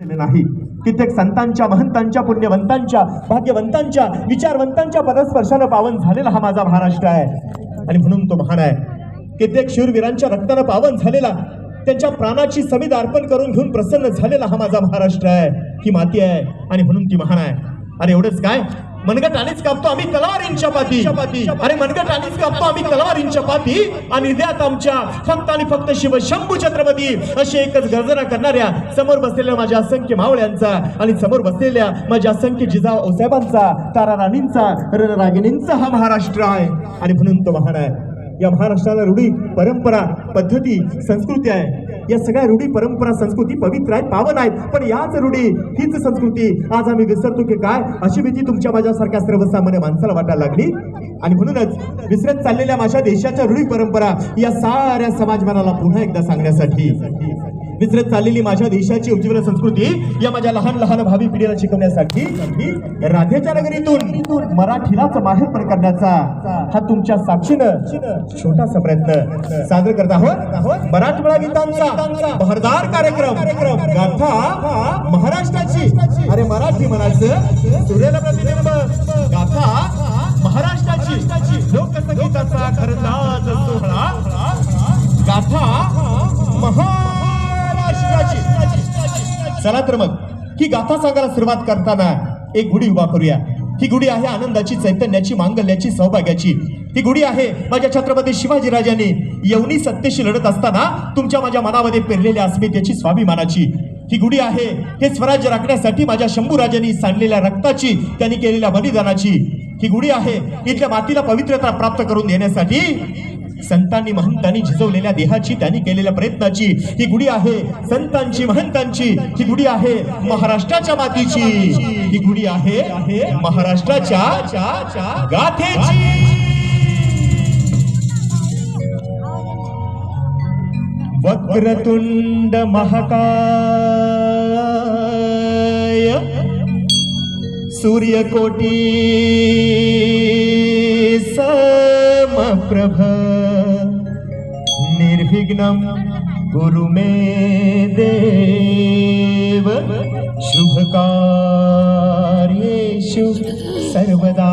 नाही. कित्येक संतांच्या, महंतांच्या, पुण्यवंतांच्या, भाग्यवंतांच्या, विचारवंतांच्या पदस्पर्शानं पावन झालेला हा माझा महाराष्ट्र आहे आणि म्हणून तो महान आहे. कित्येक शूरवीरांच्या रक्तानं पावन झालेला, त्यांच्या प्राणाची समिध अर्पण करून घेऊन प्रसन्न झालेला हा माझा महाराष्ट्र आहे. ही माती आहे आणि म्हणून ती महान आहे. अरे एवढंच काय, मनगट आणीच कापतो आम्ही तलवारींच्या पाती. अरे मनगट आणीच कापतो आम्ही तलवारींच्या पाती आणि हृदयात आमच्या फक्त आणि फक्त शिव शंभू छत्रपती अशी एकच गर्जना करणाऱ्या समोर बसलेल्या माझ्या असंख्य मावळ्यांचा आणि समोर बसलेल्या माझ्या असंख्य जिजाऊ साहेबांचा, तारा राणींचा, रणरागिणींचा हा महाराष्ट्र आहे आणि म्हणून तो महान आहे. या महाराष्ट्राला रूढी, परंपरा, पद्धती, संस्कृती आहे. या सगळ्या रूढी, परंपरा, संस्कृती पवित्र आहेत, पावन आहेत. पण याच रूढी, हीच संस्कृती आज आम्ही विसरतो की काय, अशी भीती तुमच्या माझ्यासारख्या सर्वसामान्य माणसाला वाटायला लागली. आणि म्हणूनच विसरत चाललेल्या माझ्या देशाच्या रूढी, परंपरा या साऱ्या समाजमानाला पुन्हा एकदा सांगण्यासाठी, विसरत चाललेली माझ्या देशाची उज्ज्वल संस्कृती या माझ्या लहान लहान भावी पिढीला शिकवण्यासाठी राधेच्या नगरीतून मराठीलाच माहेरपण करण्याचा हा तुमच्या साक्षीनं छोटासा प्रयत्न सादर करत आहोत. मराठमोळा गीतांचा बहरदार कार्यक्रम, गाथा महाराष्ट्राची. अरे मराठी मनाचं सूर्याला प्रतिबिंब, गाथा महाराष्ट्राची. लोकसंगीताचा खरंदाज सोहळा, गाथा महाराष्ट्राची. चला तर मग ही गाथा सांगायला सुरुवात करताना एक गुढी उभा करूया. ही गुढी आहे आनंदाची, चैतन्याची, मांगल्याची, सौभाग्याची. ही गुढी आहे माझ्या छत्रपती शिवाजीराजांनी यवनी सत्तेशी लढत असताना तुमच्या माझ्या मनामध्ये पेरलेल्या अस्मितेची, स्वाभिमानाची. ही गुढी आहे हे स्वराज्य राखण्यासाठी माझ्या शंभूराजांनी सांडलेल्या रक्ताची, त्यांनी केलेल्या बलिदानाची. ही गुढी आहे इथल्या मातीला पवित्रता प्राप्त करून देण्यासाठी संतांनी, महंतांनी झिजवलेल्या देहाची, त्यांनी केलेल्या प्रयत्नाची. ही गुढी आहे संतांची, महंतांची. ही गुढी आहे महाराष्ट्राच्या मातीची. ही गुढी आहे महाराष्ट्राच्या गाथेची. वक्रतुंड महाकाय, सूर्यकोटी समप्रभ, निर्विघ्नं कुरु मे देव, शुभ कार्येषु सर्वदा.